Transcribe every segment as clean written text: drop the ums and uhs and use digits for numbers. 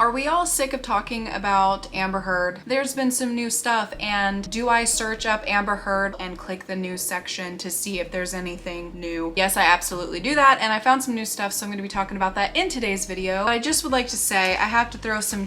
Are we all sick of talking about Amber Heard? There's been some new stuff, and do I search up Amber Heard and click the news section to see if there's anything new? Yes, I absolutely do that, and I found some new stuff, so I'm gonna be talking about that in today's video. But I just would like to say I have to throw some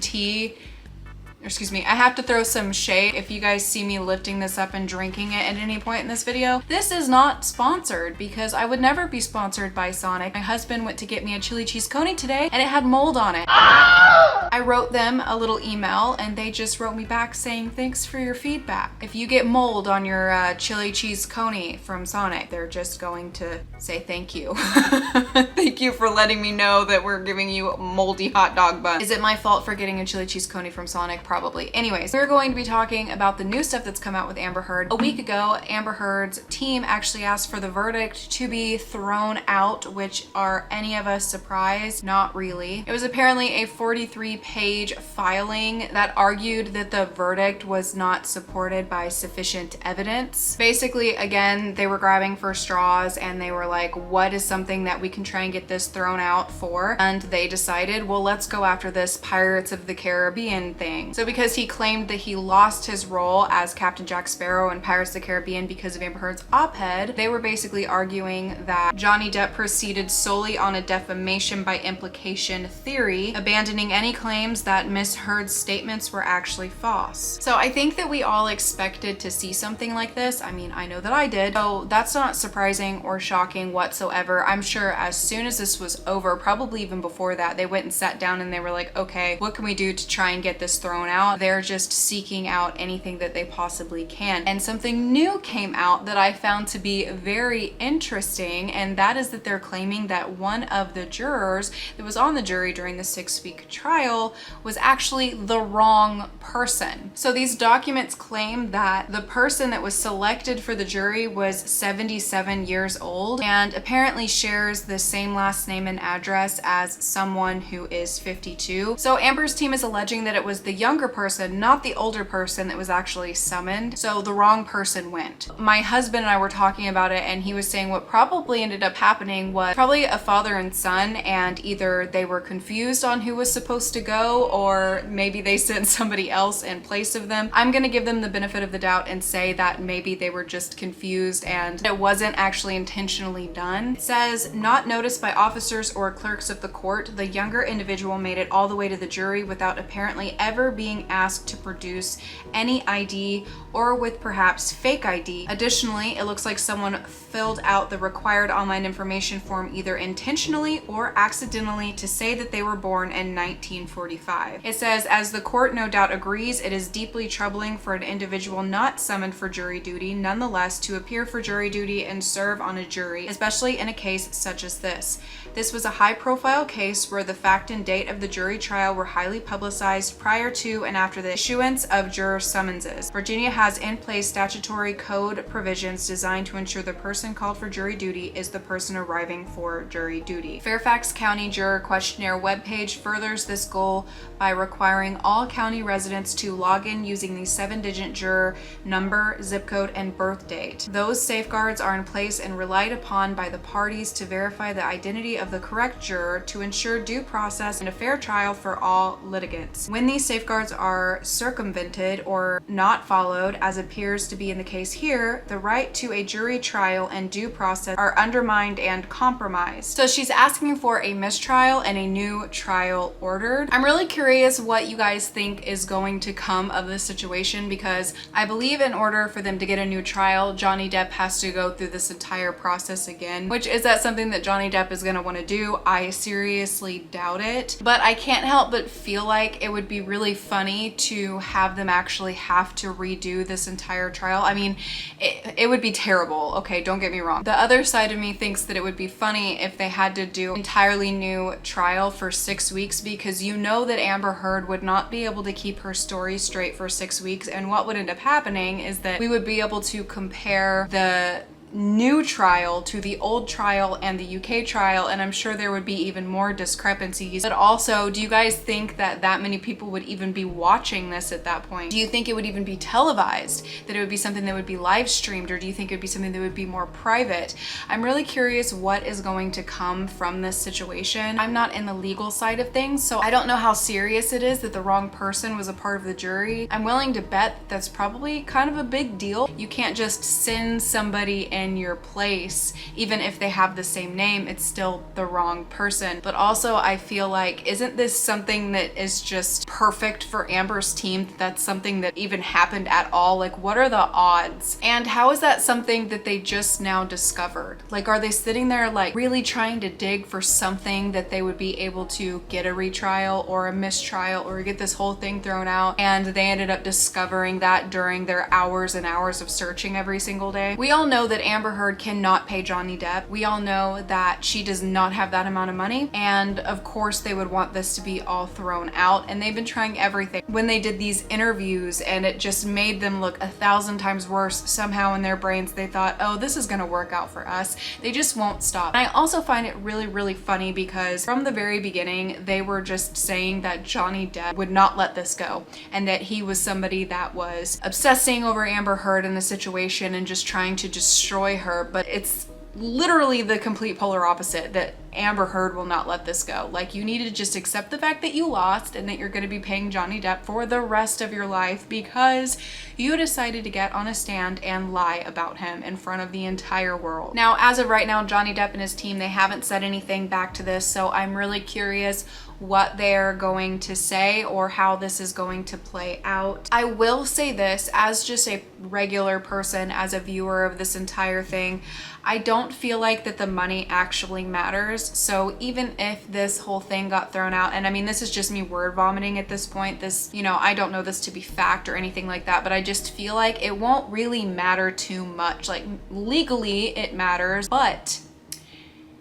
I have to throw some shade if you guys see me lifting this up and drinking it at any point in this video. This is not sponsored because I would never be sponsored by Sonic. My husband went to get me a chili cheese coney today and it had mold on it. I wrote them a little email and they just wrote me back saying thanks for your feedback. If you get mold on your chili cheese coney from Sonic, they're just going to say thank you. Thank you for letting me know that we're giving you a moldy hot dog bun. Is it my fault for getting a chili cheese coney from Sonic? Probably. Anyways, we're going to be talking about the new stuff that's come out with Amber Heard. A week ago, Amber Heard's team actually asked for the verdict to be thrown out, which are any of us surprised? Not really. It was apparently a 43-page filing that argued that the verdict was not supported by sufficient evidence. Basically, again, they were grabbing for straws and they were like, what is something that we can try and get this thrown out for? And they decided, well, let's go after this Pirates of the Caribbean thing. So because he claimed that he lost his role as Captain Jack Sparrow in Pirates of the Caribbean because of Amber Heard's op-ed, they were basically arguing that Johnny Depp proceeded solely on a defamation by implication theory, abandoning any claims that Miss Heard's statements were actually false. So I think that we all expected to see something like this. I mean, I know that I did. So that's not surprising or shocking whatsoever. I'm sure as soon as this was over, probably even before that, they went and sat down and they were like, okay, what can we do to try and get this thrown out? They're just seeking out anything that they possibly can. And something new came out that I found to be very interesting, and that is that they're claiming that one of the jurors that was on the jury during the 6-week trial was actually the wrong person. So these documents claim that the person that was selected for the jury was 77 years old and apparently shares the same last name and address as someone who is 52. So Amber's team is alleging that it was the younger person, not the older person, that was actually summoned. So the wrong person went. My husband and I were talking about it and he was saying what probably ended up happening was probably a father and son, and either they were confused on who was supposed to go or maybe they sent somebody else in place of them. I'm gonna give them the benefit of the doubt and say that maybe they were just confused and it wasn't actually intentionally done. It says, not noticed by officers or clerks of the court, the younger individual made it all the way to the jury without apparently ever being asked to produce any ID or with perhaps fake ID. Additionally, it looks like someone filled out the required online information form either intentionally or accidentally to say that they were born in 1945. It says, as the court no doubt agrees, it is deeply troubling for an individual not summoned for jury duty, nonetheless, to appear for jury duty and serve on a jury, especially in a case such as this. This was a high-profile case where the fact and date of the jury trial were highly publicized prior to and after the issuance of juror summonses. Virginia has in place statutory code provisions designed to ensure the person called for jury duty is the person arriving for jury duty. Fairfax County Juror Questionnaire webpage furthers this goal by requiring all county residents to log in using the 7-digit juror number, zip code, and birth date. Those safeguards are in place and relied upon by the parties to verify the identity of the correct juror to ensure due process and a fair trial for all litigants. When these safeguards are circumvented or not followed, as appears to be in the case here, the right to a jury trial and due process are undermined and compromised. So she's asking for a mistrial and a new trial ordered. I'm really curious what you guys think is going to come of this situation, because I believe in order for them to get a new trial, Johnny Depp has to go through this entire process again, which is that something that Johnny Depp is going to want to do? I seriously doubt it, but I can't help but feel like it would be really funny to have them actually have to redo this entire trial. I mean, it would be terrible. Okay, don't get me wrong. The other side of me thinks that it would be funny if they had to do an entirely new trial for 6 weeks, because you know that Amber Heard would not be able to keep her story straight for 6 weeks, and what would end up happening is that we would be able to compare the new trial to the old trial and the UK trial, and I'm sure there would be even more discrepancies. But also, do you guys think that that many people would even be watching this at that point? Do you think it would even be televised? That it would be something that would be live streamed? Or do you think it would be something that would be more private? I'm really curious what is going to come from this situation. I'm not in the legal side of things, so I don't know how serious it is that the wrong person was a part of the jury. I'm willing to bet that's probably kind of a big deal. You can't just send somebody in your place, even if they have the same name, it's still the wrong person. But also, I feel like, isn't this something that is just perfect for Amber's team? That's something that even happened at all? Like, what are the odds? And how is that something that they just now discovered? Like, are they sitting there like really trying to dig for something that they would be able to get a retrial or a mistrial or get this whole thing thrown out, and they ended up discovering that during their hours and hours of searching every single day? We all know that Amber Heard cannot pay Johnny Depp. We all know that she does not have that amount of money, and of course they would want this to be all thrown out, and they've been trying everything. When they did these interviews and it just made them look 1,000 times worse, somehow in their brains they thought, oh, this is gonna work out for us. They just won't stop. And I also find it really, really funny because from the very beginning they were just saying that Johnny Depp would not let this go, and that he was somebody that was obsessing over Amber Heard in the situation and just trying to destroy her. But it's literally the complete polar opposite, that Amber Heard will not let this go. Like, you need to just accept the fact that you lost and that you're going to be paying Johnny Depp for the rest of your life because you decided to get on a stand and lie about him in front of the entire world. Now, as of right now, Johnny Depp and his team, they haven't said anything back to this, so I'm really curious what they're going to say or how this is going to play out. I will say this, as just a regular person, as a viewer of this entire thing, I don't feel like that the money actually matters. So even if this whole thing got thrown out, and I mean, this is just me word vomiting at this point, this, you know, I don't know this to be fact or anything like that, but I just feel like it won't really matter too much. Like, legally it matters, but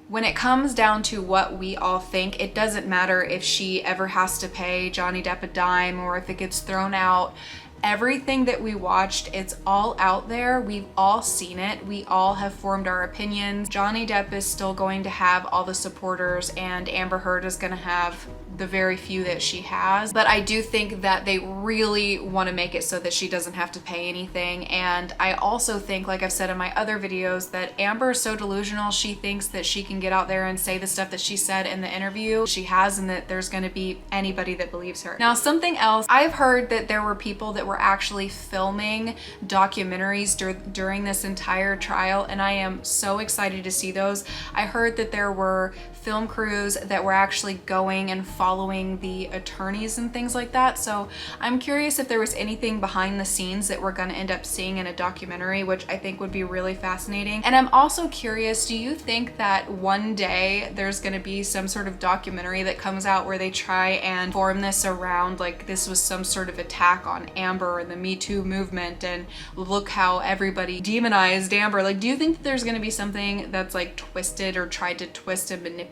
when it comes down to what we all think, it doesn't matter if she ever has to pay Johnny Depp a dime or if it gets thrown out. Everything that we watched, it's all out there. We've all seen it. We all have formed our opinions. Johnny Depp is still going to have all the supporters, and Amber Heard is going to have the very few that she has. But I do think that they really want to make it so that she doesn't have to pay anything. And I also think, like I've said in my other videos, that Amber is so delusional. She thinks that she can get out there and say the stuff that she said in the interview she has, and that there's going to be anybody that believes her. Now, something else, I've heard that there were people that were actually filming documentaries during this entire trial, and I am so excited to see those. I heard that there were film crews that were actually going and following the attorneys and things like that. So I'm curious if there was anything behind the scenes that we're gonna end up seeing in a documentary, which I think would be really fascinating. And I'm also curious, do you think that one day there's gonna be some sort of documentary that comes out where they try and form this around like this was some sort of attack on Amber and the Me Too movement, and look how everybody demonized Amber? Like, do you think that there's gonna be something that's like twisted or tried to twist and manipulate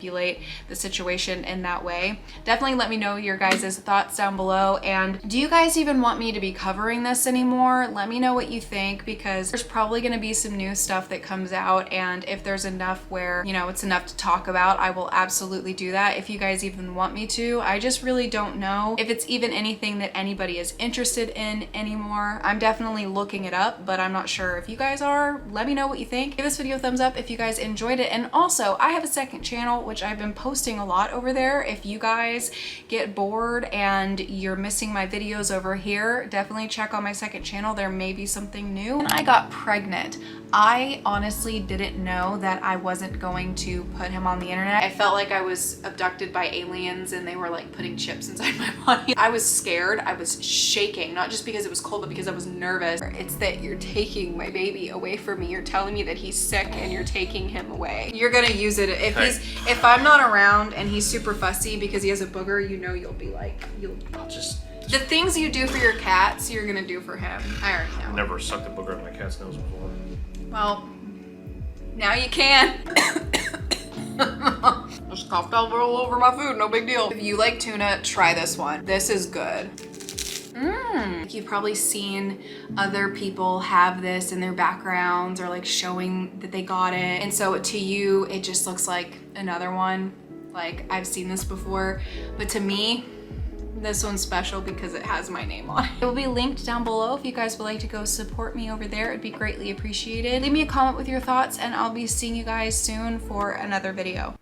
the situation in that way? Definitely let me know your guys' thoughts down below. And do you guys even want me to be covering this anymore? Let me know what you think, because there's probably going to be some new stuff that comes out, and if there's enough where, you know, it's enough to talk about, I will absolutely do that if you guys even want me to. I just really don't know if it's even anything that anybody is interested in anymore. I'm definitely looking it up, but I'm not sure. If you guys are, let me know what you think. Give this video a thumbs up if you guys enjoyed it. And also, I have a second channel which I've been posting a lot over there. If you guys get bored and you're missing my videos over here, definitely check out my second channel. There may be something new. And I got pregnant. I honestly didn't know that I wasn't going to put him on the internet. I felt like I was abducted by aliens and they were like putting chips inside my body. I was scared. I was shaking, not just because it was cold, but because I was nervous. It's that you're taking my baby away from me. You're telling me that he's sick and you're taking him away. You're gonna use it if I'm not around and he's super fussy because he has a booger, you know, you'll be like, I'll just the things you do for your cats, you're gonna do for him. I already know. I've never sucked a booger out of my cat's nose before. Well, now you can. Just coughed all over my food, no big deal. If you like tuna, try this one. This is good. Like you've probably seen other people have this in their backgrounds or like showing that they got it. And so to you, it just looks like another one. Like I've seen this before, but to me, this one's special because it has my name on it. It will be linked down below if you guys would like to go support me over there. It'd be greatly appreciated. Leave me a comment with your thoughts and I'll be seeing you guys soon for another video.